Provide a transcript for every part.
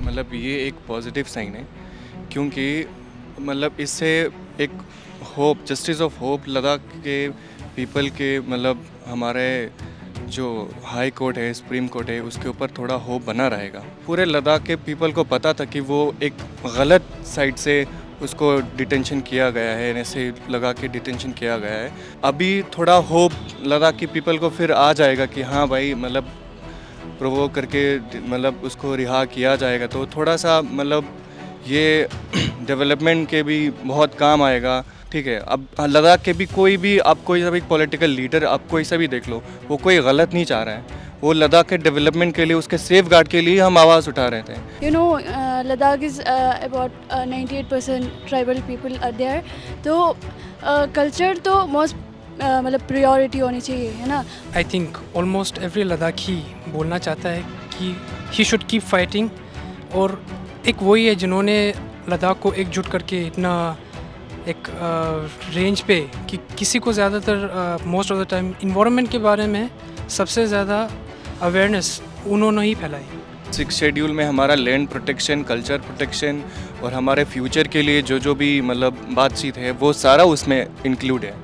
मतलब ये एक पॉजिटिव साइन है, क्योंकि मतलब इससे एक hope, justice of hope Ladakh के पीपल के, मतलब हमारे जो हाई कोर्ट है, सुप्रीम कोर्ट है, उसके ऊपर थोड़ा होप बना रहेगा। पूरे लद्दाख के पीपल को पता था कि वो एक गलत साइड से उसको डिटेंशन किया गया है, ऐसे लगा के डिटेंशन किया गया है। अभी थोड़ा होप लद्दाख की पीपल को फिर आ जाएगा कि हाँ भाई, मतलब प्रोवोक करके मतलब उसको रिहा किया जाएगा, तो थोड़ा सा मतलब ये डेवलपमेंट के भी बहुत काम आएगा। ठीक है, अब लद्दाख के भी कोई भी, आप कोई सा भी पॉलिटिकल लीडर, आप कोई सा भी देख लो, वो कोई गलत नहीं चाह रहा है। वो लद्दाख के डेवलपमेंट के लिए, उसके सेफ गार्ड के लिए हम आवाज़ उठा रहे थे। Ladakh is about 98% tribal people are there. तो कल्चर तो मोस्ट मतलब प्रायोरिटी होनी चाहिए, है ना। I think almost every Ladakhi बोलना चाहता है कि ही शुड कीप फाइटिंग, और एक वही है जिन्होंने लद्दाख को एकजुट करके इतना एक रेंज पे कि किसी को ज़्यादातर most of the time environment के बारे में सबसे ज़्यादा अवेयरनेस उन्होंने ही फैलाई। 6 शेड्यूल में हमारा लैंड प्रोटेक्शन, कल्चर प्रोटेक्शन और हमारे फ्यूचर के लिए जो जो भी मतलब बातचीत है, वो सारा उसमें इंक्लूड है।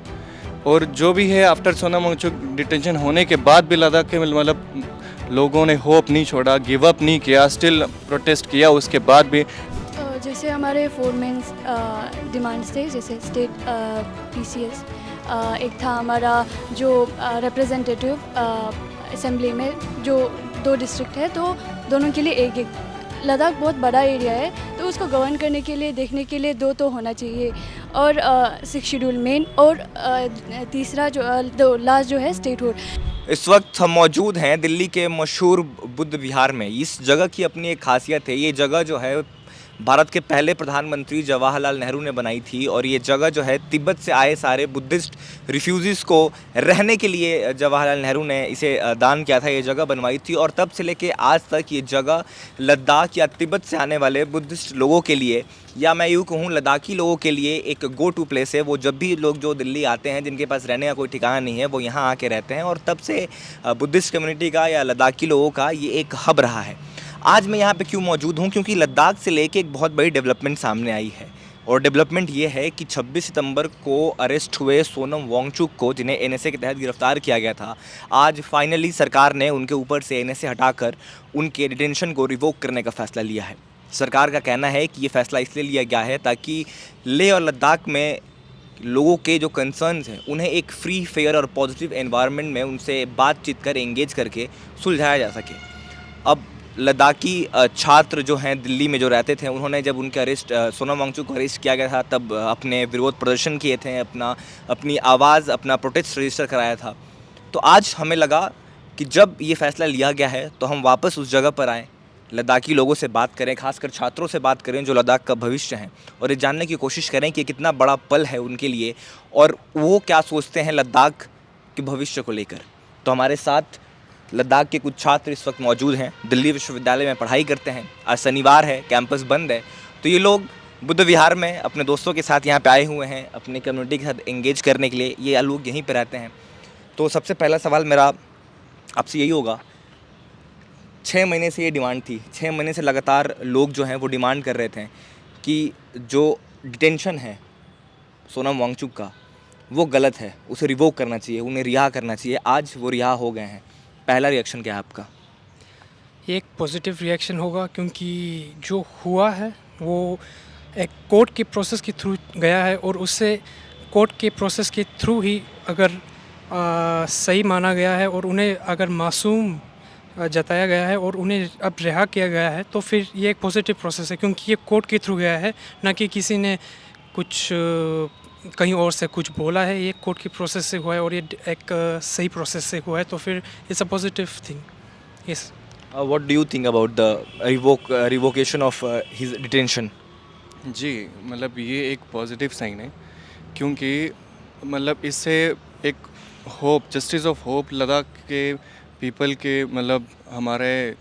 और जो भी है, आफ्टर सोनम वांगचुक डिटेंशन होने के बाद भी लद्दाख के मतलब लोगों ने होप नहीं छोड़ा, गिव अप नहीं किया, स्टिल प्रोटेस्ट किया उसके बाद भी। जैसे हमारे 4 मेन डिमांड्स थे, जैसे स्टेट PCS, एक था हमारा जो रिप्रेजेंटेटिव असेंबली में जो 2 डिस्ट्रिक्ट है, तो दोनों के लिए एक लद्दाख बहुत बड़ा एरिया है, तो उसको गवर्न करने के लिए, देखने के लिए 2 तो होना चाहिए। और 6 शेड्यूल मेन, और तीसरा जो लास्ट जो है स्टेट हुड। इस वक्त हम मौजूद हैं दिल्ली के मशहूर बुद्ध विहार में। इस जगह की अपनी एक खासियत है। ये जगह जो है भारत के पहले प्रधानमंत्री जवाहरलाल नेहरू ने बनाई थी, और ये जगह जो है तिब्बत से आए सारे बुद्धिस्ट रिफ्यूजीज़ को रहने के लिए जवाहरलाल नेहरू ने इसे दान किया था, ये जगह बनवाई थी। और तब से लेके आज तक ये जगह लद्दाख या तिब्बत से आने वाले बुद्धिस्ट लोगों के लिए, या मैं यूँ कहूँ लद्दाखी लोगों के लिए एक गो टू प्लेस है। वो जब भी लोग जो दिल्ली आते हैं, जिनके पास रहने का कोई ठिकाना नहीं है, वो यहाँ आके रहते हैं। और तब से बुद्धिस्ट कम्युनिटी का या लद्दाखी लोगों का ये एक हब रहा है। आज मैं यहाँ पे क्यों मौजूद हूँ? क्योंकि लद्दाख से लेके एक बहुत बड़ी डेवलपमेंट सामने आई है, और डेवलपमेंट ये है कि 26 सितंबर को अरेस्ट हुए सोनम वांगचुक को, जिन्हें NSA के तहत गिरफ्तार किया गया था, आज फाइनली सरकार ने उनके ऊपर से NSA हटाकर उनके डिटेंशन को रिवोक करने का फ़ैसला लिया है। सरकार का कहना है कि ये फ़ैसला इसलिए लिया गया है ताकि लेह और लद्दाख में लोगों के जो कंसर्न्स हैं, उन्हें एक फ्री, फेयर और पॉजिटिव एनवायरनमेंट में उनसे बातचीत कर, एंगेज करके सुलझाया जा सके। अब लद्दाखी छात्र जो हैं दिल्ली में जो रहते थे, उन्होंने जब उनके अरेस्ट, सोनम वांगचुक को अरेस्ट किया गया था, तब अपने विरोध प्रदर्शन किए थे, अपनी आवाज़, अपना प्रोटेस्ट रजिस्टर कराया था। तो आज हमें लगा कि जब ये फ़ैसला लिया गया है, तो हम वापस उस जगह पर आएँ, लद्दाखी लोगों से बात करें, खासकर छात्रों से बात करें जो लद्दाख का भविष्य हैं, और ये जानने की कोशिश करें कि कितना बड़ा पल है उनके लिए, और वो क्या सोचते हैं लद्दाख के भविष्य को लेकर। तो हमारे साथ लद्दाख के कुछ छात्र इस वक्त मौजूद हैं, दिल्ली विश्वविद्यालय में पढ़ाई करते हैं। आज शनिवार है, कैंपस बंद है, तो ये लोग बुद्ध विहार में अपने दोस्तों के साथ यहाँ पे आए हुए हैं, अपनी कम्युनिटी के साथ एंगेज करने के लिए। ये लोग यहीं पे रहते हैं। तो सबसे पहला सवाल मेरा आपसे यही होगा, 6 महीने से ये डिमांड थी, 6 महीने से लगातार लोग जो हैं वो डिमांड कर रहे थे कि जो डिटेंशन है सोनम वांगचुक का, वो गलत है, उसे रिवोक करना चाहिए, उन्हें रिहा करना चाहिए। आज वो रिहा हो गए हैं। पहला रिएक्शन क्या है आपका? ये एक पॉजिटिव रिएक्शन होगा, क्योंकि जो हुआ है वो एक कोर्ट के प्रोसेस के थ्रू गया है, और उससे कोर्ट के प्रोसेस के थ्रू ही अगर सही माना गया है, और उन्हें अगर मासूम जताया गया है, और उन्हें अब रिहा किया गया है, तो फिर ये एक पॉजिटिव प्रोसेस है, क्योंकि ये कोर्ट के थ्रू गया है, ना कि किसी ने कुछ कहीं और से कुछ बोला है। ये कोर्ट के प्रोसेस से हुआ है, और ये एक सही प्रोसेस से हुआ है, तो फिर it's a positive thing. Yes. What do you think about the revocation of his detention? जी, मतलब ये एक पॉजिटिव साइन है, क्योंकि मतलब इससे एक hope, justice of hope Ladakh के पीपल के, मतलब हमारे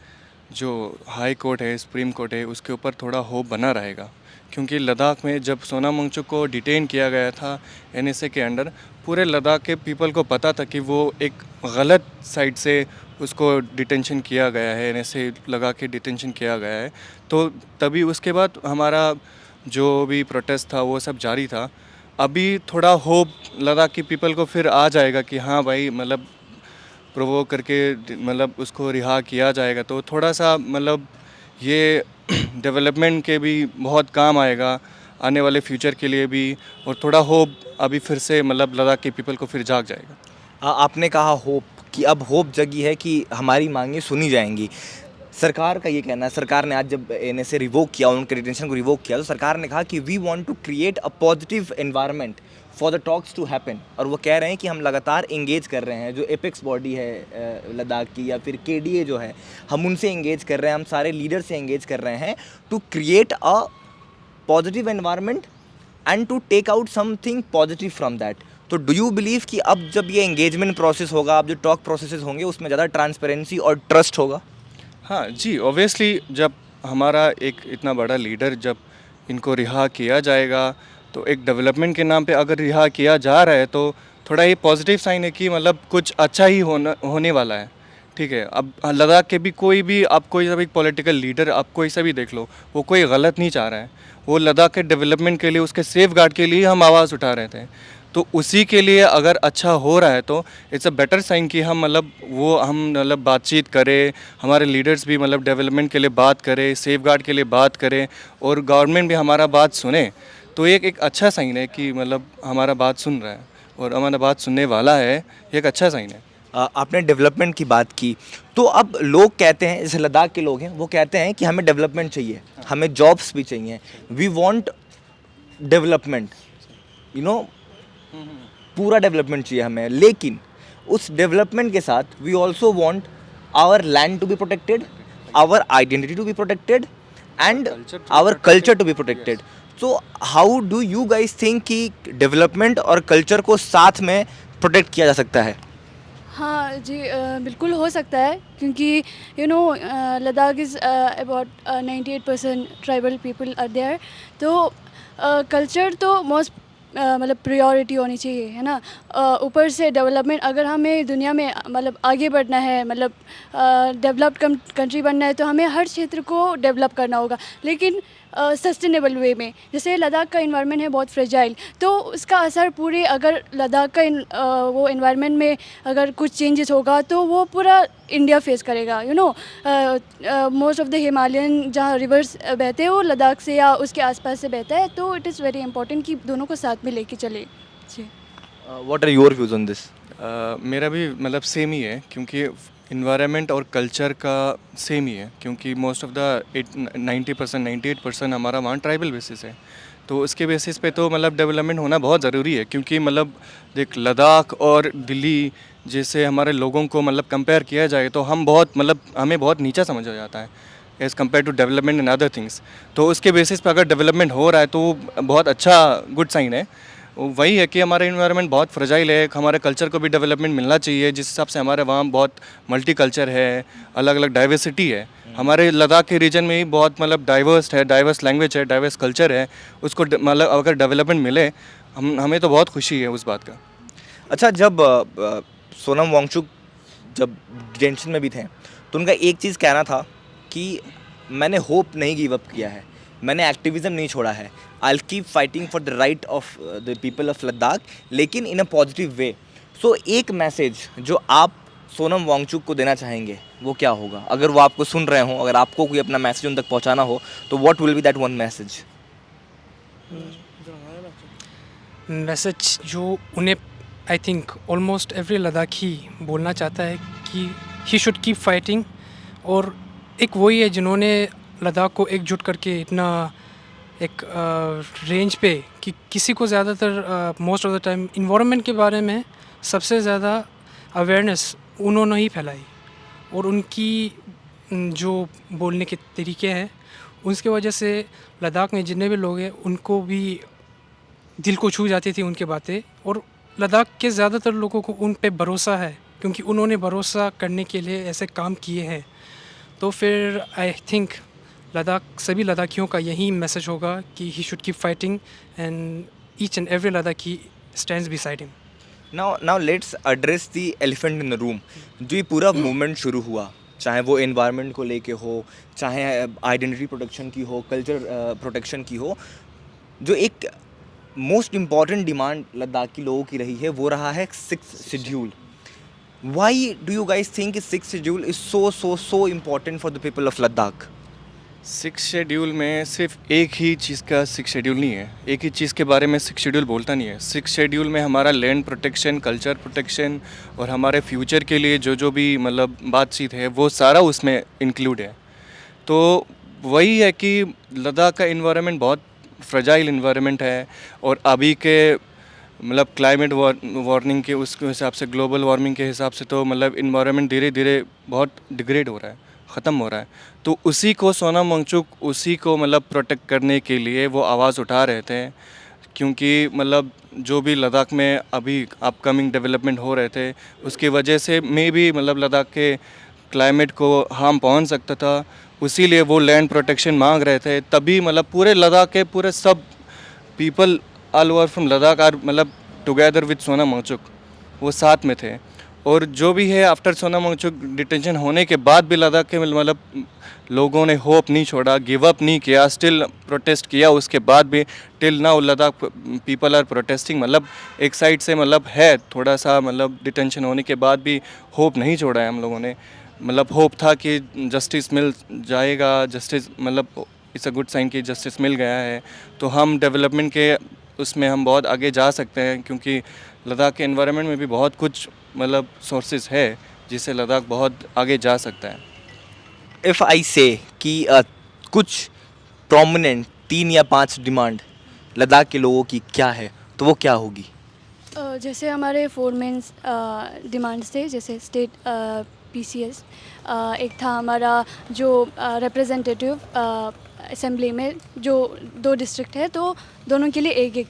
जो हाई कोर्ट है, सुप्रीम कोर्ट है, उसके ऊपर थोड़ा होप बना रहेगा। क्योंकि लद्दाख में जब सोनम वांगचुक को डिटेन किया गया था NSA के अंडर, पूरे लद्दाख के पीपल को पता था कि वो एक गलत साइड से उसको डिटेंशन किया गया है, ऐसे लगा के डिटेंशन किया गया है। तो तभी उसके बाद हमारा जो भी प्रोटेस्ट था वो सब जारी था। अभी थोड़ा होप लद्दाख की पीपल को फिर आ जाएगा कि हाँ भाई मतलब प्रोवोक करके मतलब उसको रिहा किया जाएगा, तो थोड़ा सा मतलब ये डेवलपमेंट के भी बहुत काम आएगा आने वाले फ्यूचर के लिए भी, और थोड़ा होप अभी फिर से मतलब लद्दाख के पीपल को फिर जाग जाएगा। आपने कहा होप कि अब होप जगी है कि हमारी मांगें सुनी जाएंगी। सरकार का ये कहना है, सरकार ने आज जब एनएसए रिवोक किया, उनके डिटेंशन को रिवोक किया, तो सरकार ने कहा कि we want to create a positive environment for the talks to happen. और वो कह रहे हैं कि हम लगातार इंगेज कर रहे हैं, जो एपेक्स बॉडी है लद्दाख की या फिर केडीए जो है, हम उनसे इंगेज कर रहे हैं, हम सारे लीडर से इंगेज कर रहे हैं to create a positive environment and to take out something positive from that. तो डू यू बिलीव कि अब जब ये एंगेजमेंट प्रोसेस होगा, अब जो टॉक प्रोसेसेस होंगे, उसमें ज़्यादा ट्रांसपेरेंसी और ट्रस्ट होगा? हाँ जी, ऑब्वियसली जब हमारा एक इतना बड़ा लीडर जब इनको रिहा किया जाएगा, तो एक डेवलपमेंट के नाम पे अगर रिहा किया जा रहा है तो थोड़ा ये पॉजिटिव साइन है कि मतलब कुछ अच्छा ही होने वाला है। ठीक है, अब लद्दाख के भी कोई भी, आप कोई सा भी पॉलिटिकल लीडर आप कोई सा भी देख लो, वो कोई गलत नहीं चाह रहा है। वो लद्दाख के डेवलपमेंट के लिए, उसके सेफ गार्ड के लिए हम आवाज़ उठा रहे थे। तो उसी के लिए अगर अच्छा हो रहा है तो इट्स अ बेटर साइन कि हम मतलब बातचीत करें, हमारे लीडर्स भी मतलब डेवलपमेंट के लिए बात करें, सेफ गार्ड के लिए बात करें, और गवर्नमेंट भी हमारा बात सुने। तो एक अच्छा साइन है कि मतलब हमारा बात सुन रहा है और हमारा बात सुनने वाला है, ये एक अच्छा साइन है। आपने डेवलपमेंट की बात की, तो अब लोग कहते हैं, जैसे लद्दाख के लोग हैं, वो कहते हैं कि हमें डेवलपमेंट चाहिए, हमें जॉब्स भी चाहिए, we want development, you know, पूरा डेवलपमेंट चाहिए हमें। लेकिन उस डेवलपमेंट के साथ we also want our land to be protected, our identity to be protected and our culture to be protected. So how do you guys think कि development और culture को साथ में प्रोटेक्ट किया जा सकता है? हाँ जी, बिल्कुल हो सकता है, क्योंकि Ladakh is about 98% tribal people are there. तो कल्चर तो मोस्ट मतलब प्रायोरिटी होनी चाहिए, है ना। ऊपर से डेवलपमेंट, अगर हमें दुनिया में मतलब आगे बढ़ना है, मतलब डेवलप्ड कंट्री बनना है, तो हमें हर क्षेत्र को डेवलप करना होगा, लेकिन सस्टेनेबल वे में। जैसे लद्दाख का इन्वायरमेंट है बहुत फ्रेजाइल, तो उसका असर पूरे, अगर लद्दाख का वो इन्वायरमेंट में अगर कुछ चेंजेस होगा तो वो पूरा इंडिया फेस करेगा। मोस्ट ऑफ द हिमालयन जहाँ रिवर्स बहते हैं वो लद्दाख से या उसके आसपास से बहता है, तो इट इज़ वेरी इंपॉर्टेंट कि दोनों को साथ में लेके चले जी। What are your views on this? मेरा भी मतलब सेम ही है, क्योंकि इन्वायरमेंट और कल्चर का सेम ही है, क्योंकि मोस्ट ऑफ द 98% हमारा वहाँ ट्राइबल बेसिस है। तो उसके बेसिस पे तो मतलब डेवलपमेंट होना बहुत ज़रूरी है, क्योंकि मतलब देख, लद्दाख और दिल्ली जैसे हमारे लोगों को मतलब कंपेयर किया जाए तो हम बहुत मतलब हमें बहुत नीचा समझा जाता है as compare to development and other things. तो उसके बेसिस पे अगर डेवलपमेंट हो रहा है तो बहुत अच्छा गुड साइन है। वही है कि हमारा इन्वायरमेंट बहुत फ्रेजाइल है, हमारे कल्चर को भी डेवलपमेंट मिलना चाहिए, जिस हिसाब से हमारे वहाँ बहुत मल्टी कल्चर है, अलग अलग डाइवर्सिटी है। हमारे लद्दाख के रीजन में ही बहुत मतलब डाइवर्स है, डाइवर्स लैंग्वेज है, डाइवर्स कल्चर है, उसको मतलब अगर डेवलपमेंट मिले हमें तो बहुत खुशी है उस बात का। अच्छा, जब सोनम वांगचुक जब डिटेंशन में भी थे, तो उनका एक चीज़ कहना था कि मैंने होप नहीं गिव अप किया है, मैंने एक्टिविज़म नहीं छोड़ा है, I will keep fighting for the right of the people of Ladakh, लेकिन इन अ पॉजिटिव वे। सो एक मैसेज जो आप सोनम वांगचुक को देना चाहेंगे वो क्या होगा? अगर वो आपको सुन रहे हों, अगर आपको कोई अपना मैसेज उन तक पहुंचाना हो, तो what will be that one message? Message जो उन्हें I think almost every Ladakhi बोलना चाहता है कि ही शुड कीप फाइटिंग, और एक वही है जिन्होंने लद्दाख को एकजुट करके इतना एक रेंज पे कि किसी को ज़्यादातर most of the time environment के बारे में सबसे ज़्यादा अवेयरनेस उन्होंने ही फैलाई, और उनकी जो बोलने के तरीके हैं उसकी वजह से लद्दाख में जितने भी लोग हैं उनको भी दिल को छू जाती थी उनकी बातें, और लद्दाख के ज़्यादातर लोगों को उन पे भरोसा है क्योंकि उन्होंने भरोसा करने के लिए ऐसे काम किए हैं। तो फिर आई थिंक सभी लद्दाखियों का यही मैसेज होगा कि he should keep fighting and each and every Ladakhi stands beside him. Now let's address the elephant in the room. जो ये पूरा मूवमेंट शुरू हुआ, चाहे वो एनवायरनमेंट को लेके हो, चाहे आइडेंटिटी प्रोटेक्शन की हो, कल्चर प्रोटेक्शन की हो, जो एक मोस्ट इम्पॉर्टेंट डिमांड लद्दाख की लोगों की रही है वो रहा है 6th schedule. Y do you guys think 6th schedule is so important for the people of Ladakh? 6 schedule में सिर्फ एक ही चीज़ का 6 शेड्यूल नहीं है, एक ही चीज़ के बारे में 6 शेड्यूल बोलता नहीं है। 6 शेड्यूल में हमारा लैंड प्रोटेक्शन, कल्चर प्रोटेक्शन और हमारे फ्यूचर के लिए जो जो भी मतलब बातचीत है वो सारा उसमें इंक्लूड है। तो वही है कि लद्दाख का इन्वायरमेंट बहुत फ्रजाइल इन्वायरमेंट है और अभी के मतलब क्लाइमेट वार्मिंग के उसके हिसाब से, ग्लोबल वार्मिंग के हिसाब से तो मतलब इन्वायरमेंट धीरे धीरे बहुत डिग्रेड हो रहा है, ख़त्म हो रहा है। तो उसी को सोनम वांगचुक उसी को मतलब प्रोटेक्ट करने के लिए वो आवाज़ उठा रहे थे, क्योंकि मतलब जो भी लद्दाख में अभी अपकमिंग डेवलपमेंट हो रहे थे उसकी वजह से मे भी मतलब लद्दाख के क्लाइमेट को हार्म पहुंच सकता था, उसीलिए वो लैंड प्रोटेक्शन मांग रहे थे। तभी मतलब पूरे लद्दाख के पूरे सब people all over from Ladakh are मतलब टुगेदर विद सोनम वांगचुक, वो साथ में थे। और जो भी है आफ्टर सोनम वांगचुक डिटेंशन होने के बाद भी लद्दाख के मतलब लोगों ने होप नहीं छोड़ा, गिव अप नहीं किया, स्टिल प्रोटेस्ट किया। उसके बाद भी till now Ladakh people are protesting. मतलब एक साइड से मतलब है थोड़ा सा मतलब डिटेंशन होने के बाद भी होप नहीं छोड़ा है हम लोगों ने। मतलब होप था कि जस्टिस मिल जाएगा, जस्टिस मतलब इट्स अ गुड साइन कि जस्टिस मिल गया है तो हम डेवलपमेंट के उसमें हम बहुत आगे जा सकते हैं, क्योंकि लद्दाख के एनवायरनमेंट में भी बहुत कुछ मतलब सोर्सेज है जिससे लद्दाख बहुत आगे जा सकता है। इफ़ आई से कि कुछ प्रोमिनेंट 3 या 5 डिमांड लद्दाख के लोगों की क्या है, तो वो क्या होगी? जैसे हमारे 4 मेन डिमांड्स थे, जैसे स्टेट पीसीएस, एक था हमारा जो रिप्रेजेंटेटिव असेंबली में जो 2 डिस्ट्रिक्ट है तो दोनों के लिए एक एक।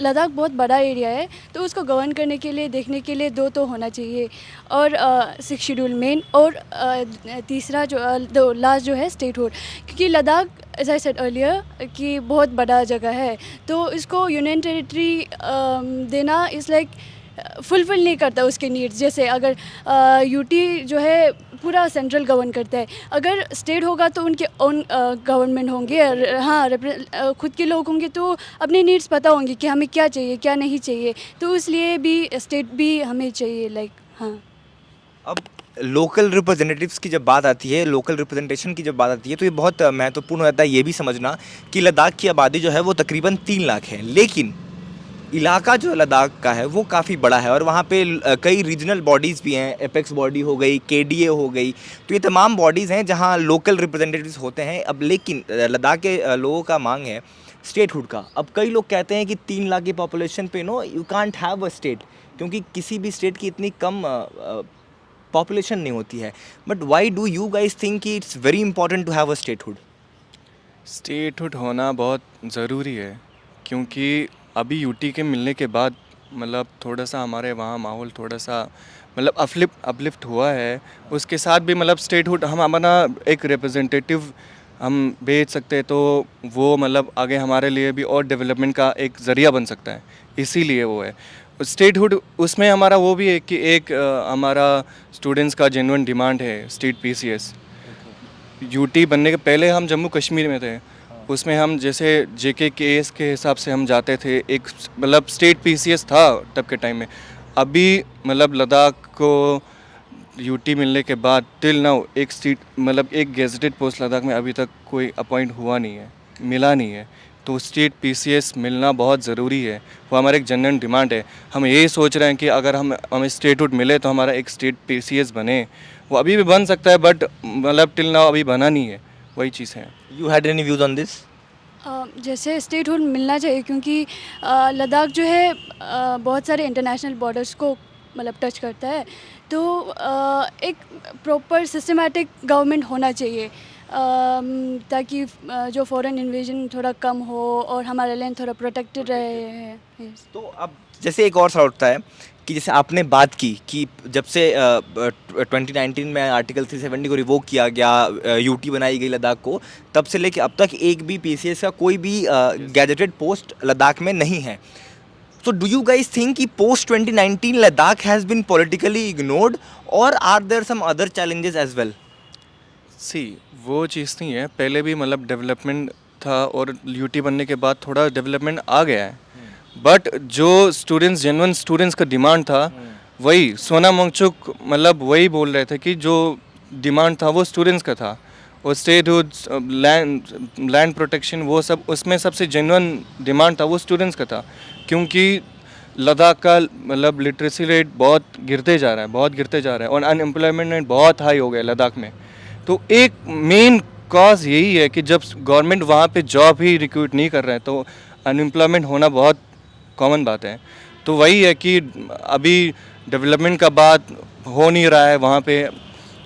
लद्दाख बहुत बड़ा एरिया है तो उसको गवर्न करने के लिए, देखने के लिए 2 तो होना चाहिए। और 6 शेड्यूल मेन और तीसरा जो लास्ट जो है स्टेटहुड, क्योंकि Ladakh as I said earlier कि बहुत बड़ा जगह है तो इसको यूनियन टेरिटरी देना इज़ लाइक फुलफिल नहीं करता उसके नीड्स। जैसे अगर यूटी जो है पूरा सेंट्रल गवर्न करता है, अगर स्टेट होगा तो उनके ओन गवर्नमेंट होंगे और हाँ खुद के लोग होंगे तो अपने नीड्स पता होंगे कि हमें क्या चाहिए क्या नहीं चाहिए, तो इसलिए भी स्टेट भी हमें चाहिए लाइक। हाँ, अब लोकल रिप्रेजेंटेटिव्स की जब बात आती है, लोकल रिप्रेजेंटेशन की जब बात आती है तो ये बहुत महत्वपूर्ण होता है ये भी समझना कि लद्दाख की आबादी जो है वो तकरीबन 3 लाख है, लेकिन इलाका जो लद्दाख का है वो काफ़ी बड़ा है और वहाँ पे कई रीजनल बॉडीज़ भी हैं, एपेक्स बॉडी हो गई, केडीए हो गई, तो ये तमाम बॉडीज़ हैं जहाँ लोकल रिप्रेजेंटेटिव्स होते हैं। अब लेकिन लद्दाख के लोगों का मांग है स्टेटहुड का। अब कई लोग कहते हैं कि 3 लाख की पॉपुलेशन पे you can't have a state, क्योंकि किसी भी स्टेट की इतनी कम पॉपुलेशन नहीं होती है। But why do you guys think कि it's very important to have a statehood? Statehood होना बहुत ज़रूरी है, क्योंकि अभी यूटी के मिलने के बाद मतलब थोड़ा सा हमारे वहाँ माहौल थोड़ा सा मतलब अपलिफ्ट हुआ है। उसके साथ भी मतलब स्टेटहुड हम अपना एक रिप्रेजेंटेटिव हम भेज सकते हैं तो वो मतलब आगे हमारे लिए भी और डेवलपमेंट का एक ज़रिया बन सकता है, इसीलिए वो है स्टेटहुड। उसमें हमारा वो भी है कि एक हमारा स्टूडेंट्स का जेन्युइन डिमांड है स्टेट पीसीएस। यूटी बनने के पहले हम जम्मू कश्मीर में थे, उसमें हम जैसे जेके केएस के हिसाब से हम जाते थे, एक मतलब स्टेट पीसीएस था तब के टाइम में। अभी मतलब लद्दाख को यूटी मिलने के बाद टिल नाउ एक स्टेट मतलब एक गेजेटेड पोस्ट लद्दाख में अभी तक कोई अपॉइंट हुआ नहीं है, मिला नहीं है। तो स्टेट पीसीएस मिलना बहुत ज़रूरी है, वो हमारा एक जनरल डिमांड है। हम यही सोच रहे हैं कि अगर हमें स्टेटहुड मिले तो हमारा एक स्टेट पीसीएस बने। वो अभी भी बन सकता है बट मतलब टिल नाउ अभी बना नहीं है, वही चीज़ है। You had any views on this? जैसे स्टेटहुड मिलना चाहिए, क्योंकि लद्दाख जो है बहुत सारे इंटरनेशनल बॉर्डर्स को मतलब टच करता है, तो एक प्रॉपर सिस्टमेटिक गवर्नमेंट होना चाहिए ताकि जो फॉरेन इन्वेजन थोड़ा कम हो और हमारा लैंड थोड़ा प्रोटेक्टेड रहे। Yes. तो अब जैसे एक और सवाल उठता है कि जैसे आपने बात की कि जब से 2019 में आर्टिकल 370 को रिवोक किया गया, यूटी बनाई गई लद्दाख को, तब से लेके अब तक एक भी पीसीएस का कोई भी गैजेटेड पोस्ट लद्दाख में नहीं है। So do you guys think कि post 2019 Ladakh has been politically ignored or are there some other challenges as well? सी वो चीज़ नहीं है, पहले भी मतलब डेवलपमेंट था और यूटी बनने के बाद थोड़ा डेवलपमेंट आ गया है, बट जो स्टूडेंट्स जेन्युइन स्टूडेंट्स का डिमांड था वही सोनम वांगचुक मतलब वही बोल रहे थे कि जो डिमांड था वो स्टूडेंट्स का था, और स्टेटहुड लैंड प्रोटेक्शन वो सब उसमें सबसे जेन्युइन डिमांड था वो स्टूडेंट्स का था, क्योंकि लद्दाख का मतलब लिटरेसी रेट बहुत गिरते जा रहा है, बहुत गिरते जा रहा है, और अनएम्प्लॉयमेंट रेट बहुत हाई हो गया है लद्दाख में। तो एक मेन कॉज यही है कि जब गवर्नमेंट वहाँ पे जॉब ही रिक्रूट नहीं कर रहे हैं तो अनएम्प्लॉयमेंट होना बहुत कॉमन बात है। तो वही है कि अभी डेवलपमेंट का बात हो नहीं रहा है वहाँ पे,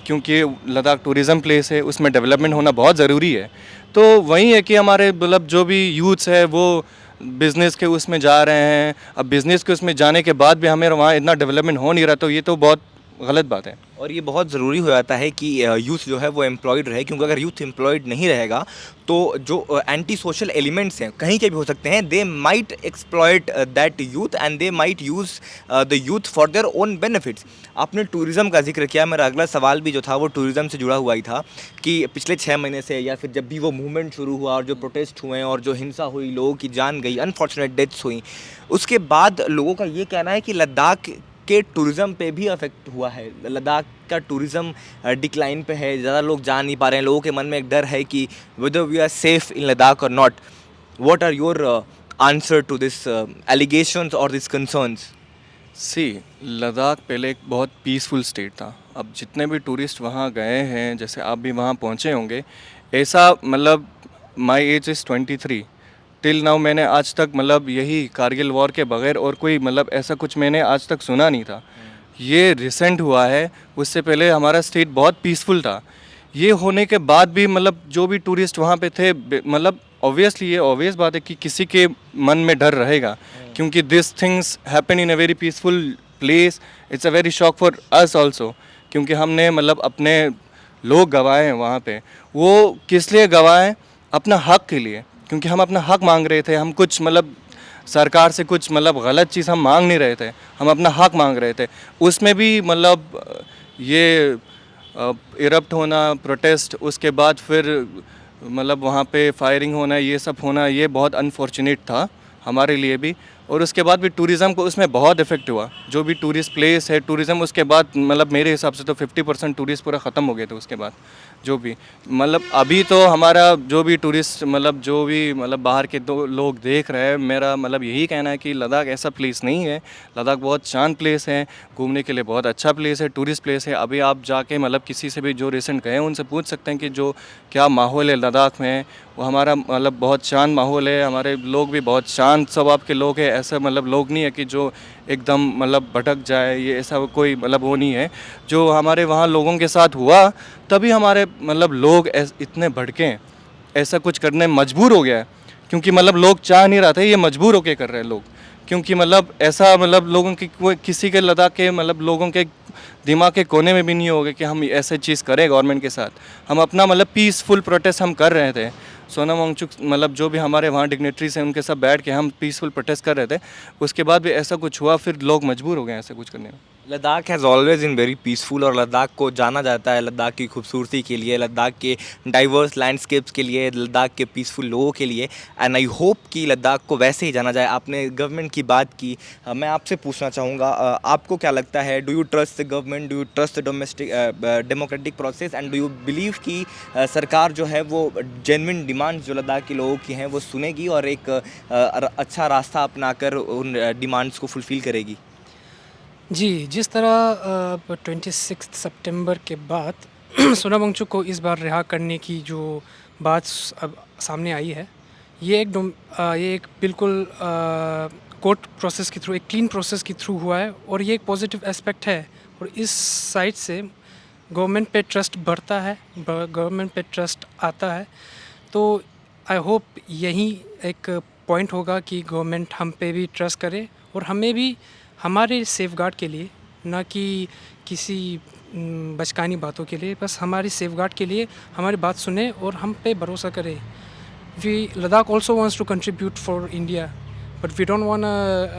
क्योंकि लद्दाख टूरिज़म प्लेस है, उसमें डेवलपमेंट होना बहुत ज़रूरी है। तो वही है कि हमारे मतलब जो भी यूथ्स है वो बिज़नेस के उसमें जा रहे हैं, अब बिज़नेस के उसमें जाने के बाद भी हमें वहाँ इतना डेवलपमेंट हो नहीं रहा, तो ये तो बहुत गलत बात है। और ये बहुत ज़रूरी हो जाता है कि यूथ जो है वो एम्प्लॉयड रहे, क्योंकि अगर यूथ एम्प्लॉयड नहीं रहेगा तो जो एंटी सोशल एलिमेंट्स हैं कहीं के भी हो सकते हैं, they might exploit that youth and they might use the youth for their own benefits. आपने टूरिज़्म का जिक्र किया, मेरा अगला सवाल भी जो था वो टूरिज़्म से जुड़ा हुआ ही था कि पिछले 6 महीने से या फिर जब भी वो मूवमेंट शुरू हुआ और जो प्रोटेस्ट हुए और जो हिंसा हुई, लोगों की जान गई, अनफॉर्चुनेट डेथ्स हुई, उसके बाद लोगों का ये कहना है कि लद्दाख के टूरिज़्म पे भी अफेक्ट हुआ है। लद्दाख का टूरिज़्म डिक्लाइन पे है, ज़्यादा लोग जा नहीं पा रहे हैं, लोगों के मन में एक डर है कि whether we are safe in Ladakh और not. What are your answer to this allegations और दिस कंसर्न्स? सी लद्दाख पहले एक बहुत पीसफुल स्टेट था। अब जितने भी टूरिस्ट वहाँ गए हैं, जैसे आप भी वहाँ पहुँचे होंगे, ऐसा मतलब my age is 23 till now मैंने आज तक मतलब यही कारगिल वॉर के बगैर और कोई मतलब ऐसा कुछ मैंने आज तक सुना नहीं था। ये रिसेंट हुआ है, उससे पहले हमारा स्टेट बहुत पीसफुल था। ये होने के बाद भी मतलब जो भी टूरिस्ट वहाँ पे थे, मतलब ऑब्वियसली ये ऑब्वियस बात है कि किसी के मन में डर रहेगा, क्योंकि this things happen in a very peaceful place. It's a very shock for us also, क्योंकि हमने मतलब अपने लोग गंवाए हैं वहाँ पे। वो किस लिए गंवाए? अपना हक के लिए, क्योंकि हम अपना हक मांग रहे थे। हम कुछ मतलब सरकार से कुछ मतलब गलत चीज़ हम मांग नहीं रहे थे, हम अपना हक मांग रहे थे। उसमें भी मतलब ये इरप्ट होना, प्रोटेस्ट, उसके बाद फिर मतलब वहाँ पे फायरिंग होना, ये सब होना, ये बहुत अनफॉर्चुनेट था हमारे लिए भी। और उसके बाद भी टूरिज़्म को उसमें बहुत इफेक्ट हुआ। जो भी टूरिस्ट प्लेस है टूरिज़्म, उसके बाद मतलब मेरे हिसाब से तो 50% टूरिस्ट पूरा ख़त्म हो गए थे उसके बाद। जो भी मतलब अभी तो हमारा जो भी टूरिस्ट मतलब जो भी मतलब बाहर के दो लोग देख रहे हैं, मेरा मतलब यही कहना है कि लद्दाख ऐसा प्लेस नहीं है। लद्दाख बहुत शांत प्लेस है, घूमने के लिए बहुत अच्छा प्लेस है, टूरिस्ट प्लेस है। अभी आप जाके मतलब किसी से भी जो रिसेंट गए हैं उनसे पूछ सकते हैं कि जो क्या माहौल है लद्दाख में, वो हमारा मतलब बहुत शांत माहौल है। हमारे लोग भी बहुत शांत स्वभाव के लोग हैं, ऐसा मतलब लोग नहीं है कि जो एकदम मतलब भटक जाए, ये ऐसा कोई मतलब वो नहीं है। जो हमारे वहाँ लोगों के साथ हुआ तभी हमारे मतलब लोग इतने भड़के हैं, ऐसा कुछ करने में मजबूर हो गया है, क्योंकि मतलब लोग चाह नहीं रहा था, ये मजबूर होके कर रहे हैं लोग। क्योंकि मतलब ऐसा मतलब लोगों की किसी के लद्दाख के मतलब लोगों के दिमाग के कोने में भी नहीं होगा कि हम ऐसे चीज़ करें गवर्नमेंट के साथ। हम अपना मतलब पीसफुल प्रोटेस्ट हम कर रहे थे। सोनम वांगचुक मतलब जो भी हमारे वहाँ डिग्नेटरीज हैं उनके साथ बैठ के हम पीसफुल प्रोटेस्ट कर रहे थे। उसके बाद भी ऐसा कुछ हुआ, फिर लोग मजबूर हो गए ऐसा कुछ करने में। Ladakh has always in very peaceful और लद्दाख को जाना जाता है लद्दाख की खूबसूरती के लिए, लद्दाख के डाइवर्स लैंडस्केप्स के लिए, लद्दाख के पीसफुल लोगों के लिए। एंड आई होप कि लद्दाख को वैसे ही जाना जाए। आपने गवर्नमेंट की बात की, मैं आपसे पूछना चाहूँगा, आपको क्या लगता है, do you trust the government, do you trust the domestic democratic process and do you believe कि सरकार जो है वो जेन्युइन डिमांड्स जो लद्दाख के लोगों की हैं वो सुनेगी और एक अच्छा रास्ता अपनाकर उन डिमांड्स को फुलफ़िल करेगी? जी, जिस तरह 26 सितंबर के बाद सोनम वांगचुक को इस बार रिहा करने की जो बात अब सामने आई है, ये एक बिल्कुल कोर्ट प्रोसेस के थ्रू, एक क्लीन प्रोसेस के थ्रू हुआ है और ये एक पॉजिटिव एस्पेक्ट है। और इस साइड से गवर्नमेंट पे ट्रस्ट बढ़ता है, गवर्नमेंट पे ट्रस्ट आता है। तो आई होप यही एक पॉइंट होगा कि गवर्नमेंट हम पे भी ट्रस्ट करे और हमें भी हमारे सेफगार्ड के लिए, ना कि किसी बचकानी बातों के लिए, बस हमारी सेफगार्ड के लिए हमारी बात सुने और हम पे भरोसा करे। We Ladakh also wants to contribute for India, but we don't want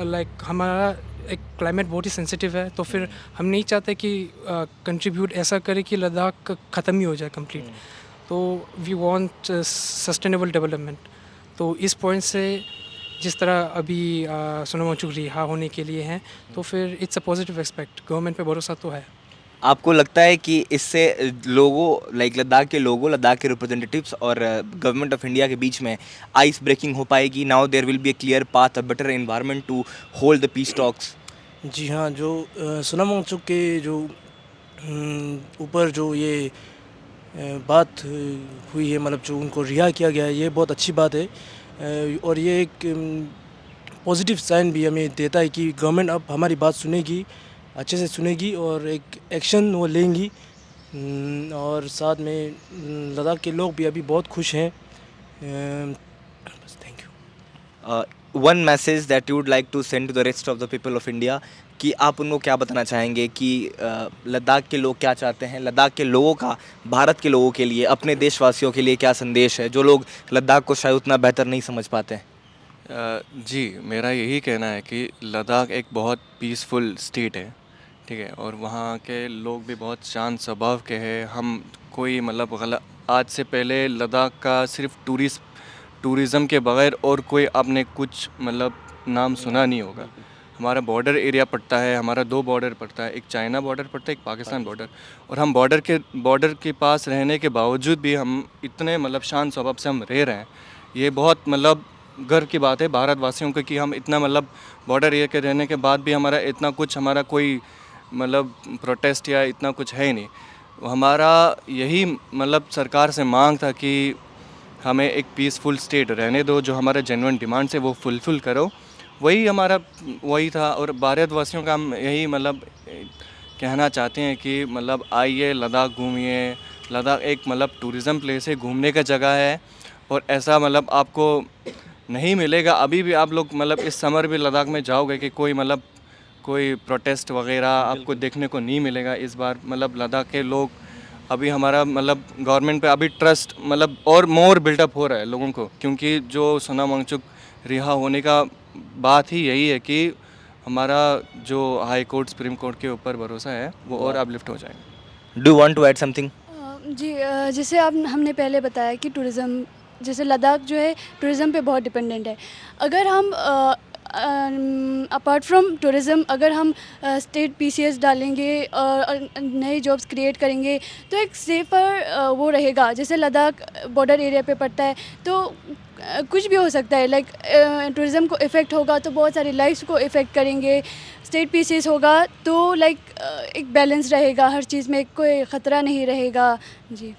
like हमारा एक क्लाइमेट बहुत ही सेंसिटिव है, तो फिर हम नहीं चाहते कि कंट्रीब्यूट ऐसा करे कि लद्दाख ख़त्म ही हो जाए कंप्लीट। तो वी वांट सस्टेनेबल डेवलपमेंट। तो इस पॉइंट से जिस तरह अभी सोनम वांगचुक रिहा होने के लिए हैं, तो फिर it's a positive aspect. Government पे भरोसा तो है। आपको लगता है कि इससे लोगों लाइक लद्दाख के लोगों, लद्दाख के रिप्रेजेंटेटिव्स और गवर्नमेंट ऑफ इंडिया के बीच में आइस ब्रेकिंग हो पाएगी? Now there will be a clear path, a better environment to hold the peace talks. जी हाँ, जो सोनम वांगचुक के जो ऊपर जो ये बात हुई है, मतलब जो उनको रिहा किया गया है, ये बहुत अच्छी बात है। और ये एक पॉजिटिव साइन भी हमें देता है कि गवर्नमेंट अब हमारी बात सुनेगी, अच्छे से सुनेगी और एक एक्शन वो लेंगी। और साथ में लद्दाख के लोग भी अभी बहुत खुश हैं। बस thank you. One message that you would like to send to the rest of the people of India, कि आप उनको क्या बताना चाहेंगे कि लद्दाख के लोग क्या चाहते हैं, लद्दाख के लोगों का भारत के लोगों के लिए, अपने देशवासियों के लिए क्या संदेश है, जो लोग लद्दाख को शायद उतना बेहतर नहीं समझ पाते हैं? जी, मेरा यही कहना है कि लद्दाख एक बहुत पीसफुल स्टेट है, ठीक है, और वहाँ के लोग भी बहुत शांत स्वभाव के हैं। हम कोई मतलब गलत, आज से पहले लद्दाख का सिर्फ टूरिज़म के बगैर और कोई आपने कुछ मतलब नाम सुना नहीं होगा। हमारा बॉर्डर एरिया पड़ता है, हमारा 2 बॉर्डर पड़ता है, एक चाइना बॉर्डर पड़ता है, एक पाकिस्तान बॉर्डर, और हम बॉर्डर के पास रहने के बावजूद भी हम इतने मतलब शांत स्वभाव से हम रह रहे हैं। ये बहुत मतलब गर्व की बात है भारतवासियों को कि हम इतना मतलब बॉर्डर एरिया के रहने के बाद भी हमारा इतना कुछ, हमारा कोई मतलब प्रोटेस्ट या इतना कुछ है ही नहीं। हमारा यही मतलब सरकार से मांग था कि हमें एक पीसफुल स्टेट रहने दो, जो हमारे जेन्युइन डिमांड्स है वो फुलफ़िल करो, वही था। और भारतवासियों का हम यही मतलब कहना चाहते हैं कि मतलब आइए लद्दाख घूमिए। लद्दाख एक मतलब टूरिज़म प्लेस है, घूमने का जगह है, और ऐसा मतलब आपको नहीं मिलेगा। अभी भी आप लोग मतलब इस समर भी लद्दाख में जाओगे कि कोई प्रोटेस्ट वगैरह आपको देखने को नहीं मिलेगा इस बार। मतलब लद्दाख के लोग अभी हमारा मतलब गवर्नमेंट पे अभी ट्रस्ट मतलब और मोर बिल्डअप हो रहा है लोगों को, क्योंकि जो सोनम वांगचुक रिहा होने का बात ही यही है कि हमारा जो हाई कोर्ट, सुप्रीम कोर्ट के ऊपर भरोसा है वो और अपलिफ्ट हो जाएगा। Do you want to add something? जी, जैसे आप हमने पहले बताया कि टूरिज़्म, जैसे लद्दाख जो है टूरिज़्म पे बहुत डिपेंडेंट है। अगर हम अपार्ट फ्रॉम टूरिज़्म, अगर हम स्टेट पीसीएस डालेंगे और नए जॉब्स क्रिएट करेंगे तो एक सेफ़र वो रहेगा। जैसे लद्दाख बॉर्डर एरिया पे पड़ता है, तो कुछ भी हो सकता है। लाइक टूरिज़्म को इफ़ेक्ट होगा तो बहुत सारी लाइफ्स को इफ़ेक्ट करेंगे। स्टेट पीसीएस होगा तो लाइक एक बैलेंस रहेगा, हर चीज़ में कोई ख़तरा नहीं रहेगा। जी,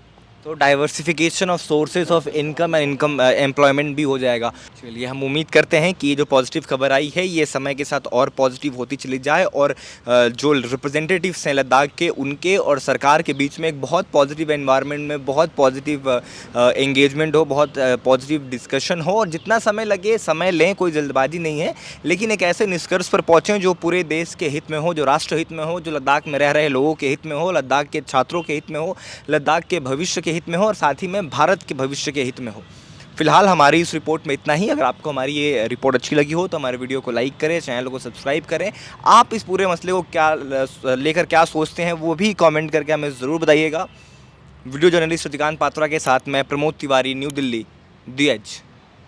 तो diversification of sources of income and employment भी हो जाएगा। चलिए, हम उम्मीद करते हैं कि ये जो पॉजिटिव खबर आई है ये समय के साथ और पॉजिटिव होती चली जाए, और जो रिप्रेजेंटेटिव्स हैं लद्दाख के, उनके और सरकार के बीच में एक बहुत पॉजिटिव एनवायरनमेंट में बहुत पॉजिटिव एंगेजमेंट हो, बहुत पॉजिटिव डिस्कशन हो, और जितना समय लगे समय लें, कोई जल्दबाजी नहीं है, लेकिन एक ऐसे निष्कर्ष पर पहुँचें जो पूरे देश के हित में हो, जो राष्ट्र हित में हो, जो लद्दाख में रह रहे लोगों के हित में हो, लद्दाख के छात्रों के हित में हो, लद्दाख के भविष्य के हित में हो, और साथ ही में भारत के भविष्य के हित में हो। फिलहाल हमारी इस रिपोर्ट में इतना ही। अगर आपको हमारी ये रिपोर्ट अच्छी लगी हो तो हमारे वीडियो को लाइक करें, चैनल को सब्सक्राइब करें। आप इस पूरे मसले को लेकर क्या सोचते हैं वो भी कमेंट करके हमें ज़रूर बताइएगा। वीडियो जर्नलिस्ट श्रुतिकांत पात्रा के साथ मैं प्रमोद तिवारी, न्यू दिल्ली, दी एज।